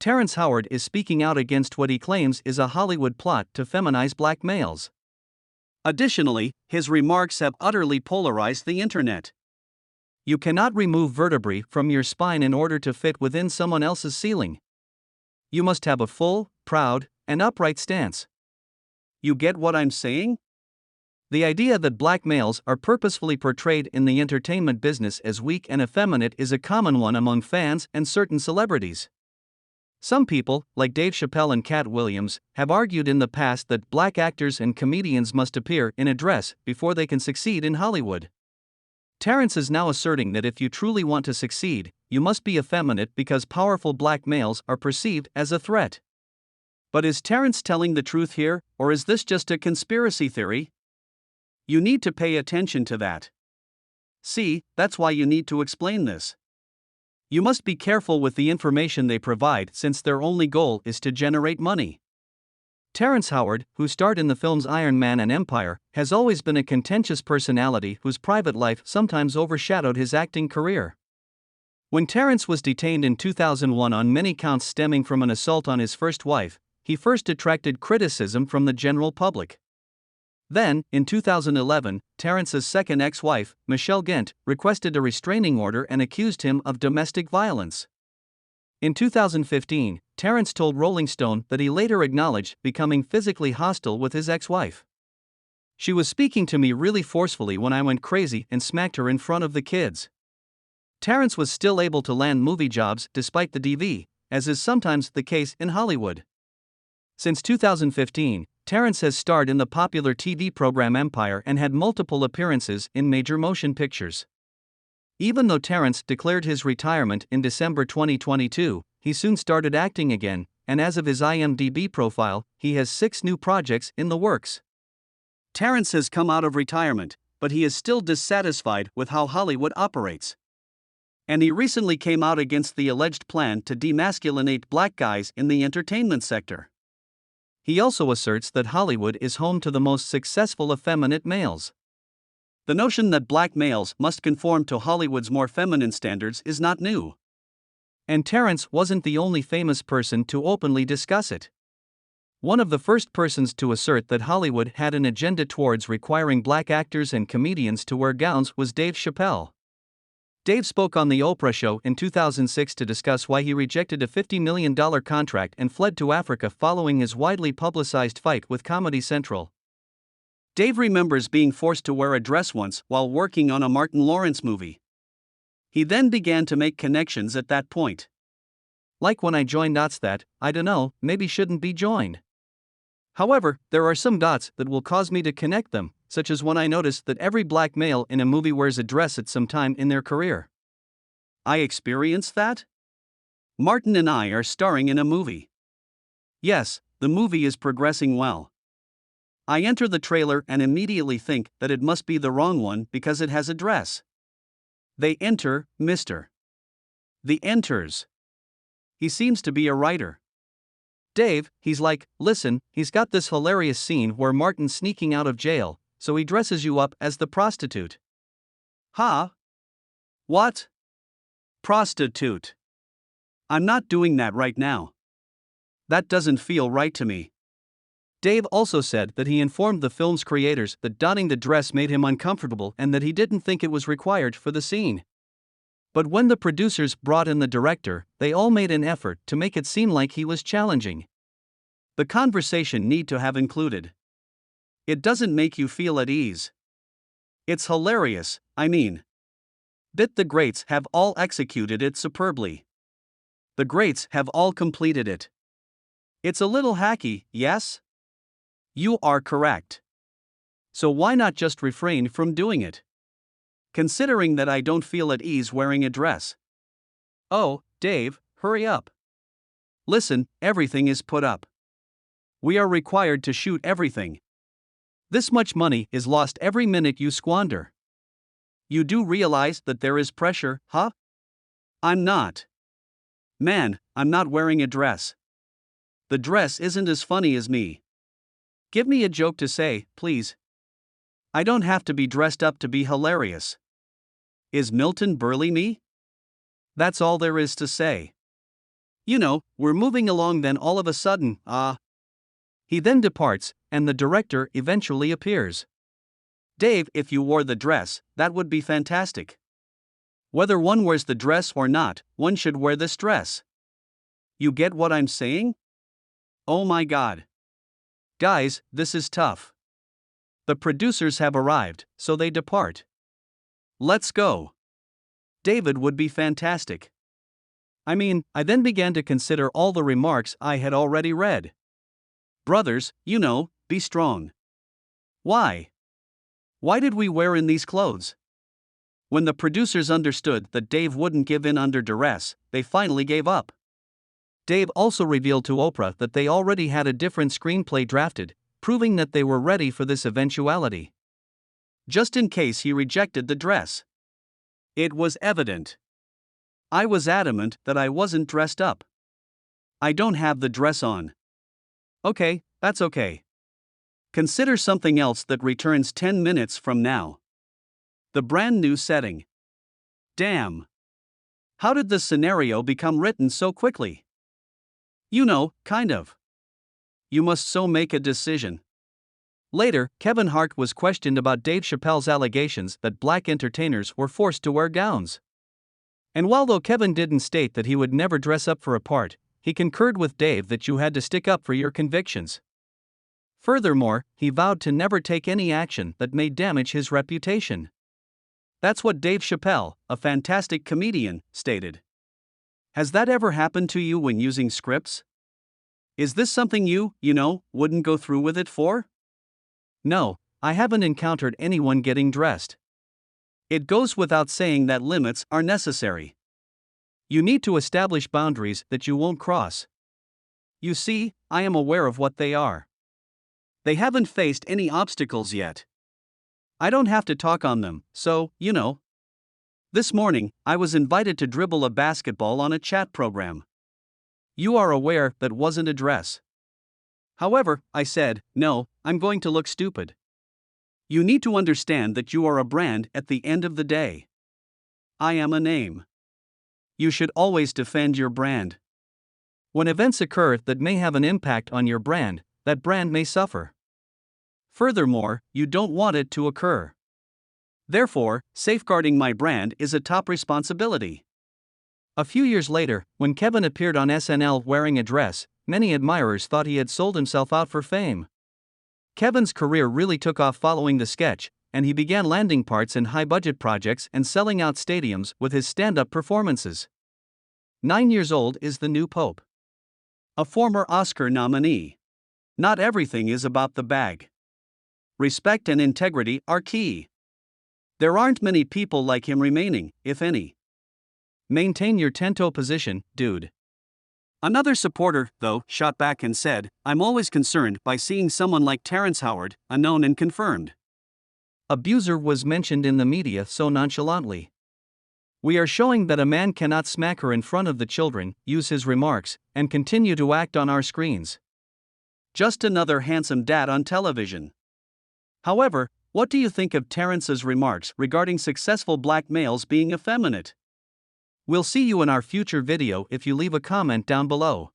Terrence Howard is speaking out against what he claims is a Hollywood plot to feminize black males. Additionally, his remarks have utterly polarized the internet. You cannot remove vertebrae from your spine in order to fit within someone else's ceiling. You must have a full, proud, and upright stance. You get what I'm saying? The idea that black males are purposefully portrayed in the entertainment business as weak and effeminate is a common one among fans and certain celebrities. Some people, like Dave Chappelle and Cat Williams, have argued in the past that black actors and comedians must appear in a dress before they can succeed in Hollywood. Terrence is now asserting that if you truly want to succeed, you must be effeminate because powerful black males are perceived as a threat. But is Terrence telling the truth here, or is this just a conspiracy theory? You need to pay attention to that. See, that's why you need to explain this. You must be careful with the information they provide since their only goal is to generate money. Terrence Howard, who starred in the films Iron Man and Empire, has always been a contentious personality whose private life sometimes overshadowed his acting career. When Terrence was detained in 2001 on many counts stemming from an assault on his first wife, he first attracted criticism from the general public. Then, in 2011, Terrence's second ex-wife, Michelle Gent, requested a restraining order and accused him of domestic violence. In 2015, Terrence told Rolling Stone that he later acknowledged becoming physically hostile with his ex-wife. "She was speaking to me really forcefully when I went crazy and smacked her in front of the kids." Terrence was still able to land movie jobs despite the DV, as is sometimes the case in Hollywood. Since 2015, Terrence has starred in the popular TV program Empire and had multiple appearances in major motion pictures. Even though Terrence declared his retirement in December 2022, he soon started acting again, and as of his IMDb profile, he has 6 new projects in the works. Terrence has come out of retirement, but he is still dissatisfied with how Hollywood operates. And he recently came out against the alleged plan to demasculinate black guys in the entertainment sector. He also asserts that Hollywood is home to the most successful effeminate males. The notion that black males must conform to Hollywood's more feminine standards is not new. And Terrence wasn't the only famous person to openly discuss it. One of the first persons to assert that Hollywood had an agenda towards requiring black actors and comedians to wear gowns was Dave Chappelle. Dave spoke on The Oprah Show in 2006 to discuss why he rejected a $50 million contract and fled to Africa following his widely publicized fight with Comedy Central. Dave remembers being forced to wear a dress once while working on a Martin Lawrence movie. He then began to make connections at that point. "Like when I joined dots that, I dunno, maybe shouldn't be joined. However, there are some dots that will cause me to connect them, such as when I noticed that every black male in a movie wears a dress at some time in their career. I experienced that? Martin and I are starring in a movie. Yes, the movie is progressing well. I enter the trailer and immediately think that it must be the wrong one because it has a dress. They enter, Mr. The enters. He seems to be a writer. Dave, he's like, listen, he's got this hilarious scene where Martin's sneaking out of jail, so he dresses you up as the prostitute." Huh? What? Prostitute. I'm not doing that right now. That doesn't feel right to me. Dave also said that he informed the film's creators that donning the dress made him uncomfortable and that he didn't think it was required for the scene. But when the producers brought in the director, they all made an effort to make it seem like he was challenging. The conversation need to have included. It doesn't make you feel at ease. It's hilarious, I mean. The greats have all executed it superbly. The greats have all completed it. It's a little hacky, yes? You are correct. So why not just refrain from doing it? Considering that I don't feel at ease wearing a dress. Oh, Dave, hurry up. Listen, everything is put up. We are required to shoot everything. This much money is lost every minute you squander. You do realize that there is pressure, huh? I'm not. Man, I'm not wearing a dress. The dress isn't as funny as me. Give me a joke to say, please. I don't have to be dressed up to be hilarious. Is Milton Berle me? That's all there is to say. We're moving along, then all of a sudden, He then departs, and the director eventually appears. Dave, if you wore the dress, that would be fantastic. Whether one wears the dress or not, one should wear this dress. You get what I'm saying? Oh my god. Guys, this is tough. The producers have arrived, so they depart. Let's go. David would be fantastic. I then began to consider all the remarks I had already read. Brothers, be strong. Why? Why did we wear in these clothes? When the producers understood that Dave wouldn't give in under duress, they finally gave up. Dave also revealed to Oprah that they already had a different screenplay drafted, proving that they were ready for this eventuality. Just in case he rejected the dress. It was evident. I was adamant that I wasn't dressed up. I don't have the dress on. Okay, that's okay. Consider something else that returns 10 minutes from now. The brand new setting. Damn. How did the scenario become written so quickly? Kind of. You must so make a decision. Later, Kevin Hart was questioned about Dave Chappelle's allegations that black entertainers were forced to wear gowns. And while Kevin didn't state that he would never dress up for a part, he concurred with Dave that you had to stick up for your convictions. Furthermore, he vowed to never take any action that may damage his reputation. That's what Dave Chappelle, a fantastic comedian, stated. Has that ever happened to you when using scripts? Is this something you wouldn't go through with it for? No, I haven't encountered anyone getting dressed. It goes without saying that limits are necessary. You need to establish boundaries that you won't cross. You see, I am aware of what they are. They haven't faced any obstacles yet. I don't have to talk on them, so. This morning, I was invited to dribble a basketball on a chat program. You are aware that wasn't a dress. However, I said, no, I'm going to look stupid. You need to understand that you are a brand at the end of the day. I am a name. You should always defend your brand. When events occur that may have an impact on your brand, that brand may suffer. Furthermore, you don't want it to occur. Therefore, safeguarding my brand is a top responsibility. A few years later, when Kevin appeared on SNL wearing a dress, many admirers thought he had sold himself out for fame. Kevin's career really took off following the sketch, and he began landing parts in high-budget projects and selling out stadiums with his stand-up performances. 9 years old is the new Pope. A former Oscar nominee. Not everything is about the bag. Respect and integrity are key. There aren't many people like him remaining, if any. Maintain your 10-toe position, dude. Another supporter, though, shot back and said, I'm always concerned by seeing someone like Terrence Howard, unknown and confirmed. Abuser was mentioned in the media so nonchalantly. We are showing that a man cannot smack her in front of the children, use his remarks, and continue to act on our screens. Just another handsome dad on television. However, what do you think of Terrence's remarks regarding successful black males being effeminate? We'll see you in our future video if you leave a comment down below.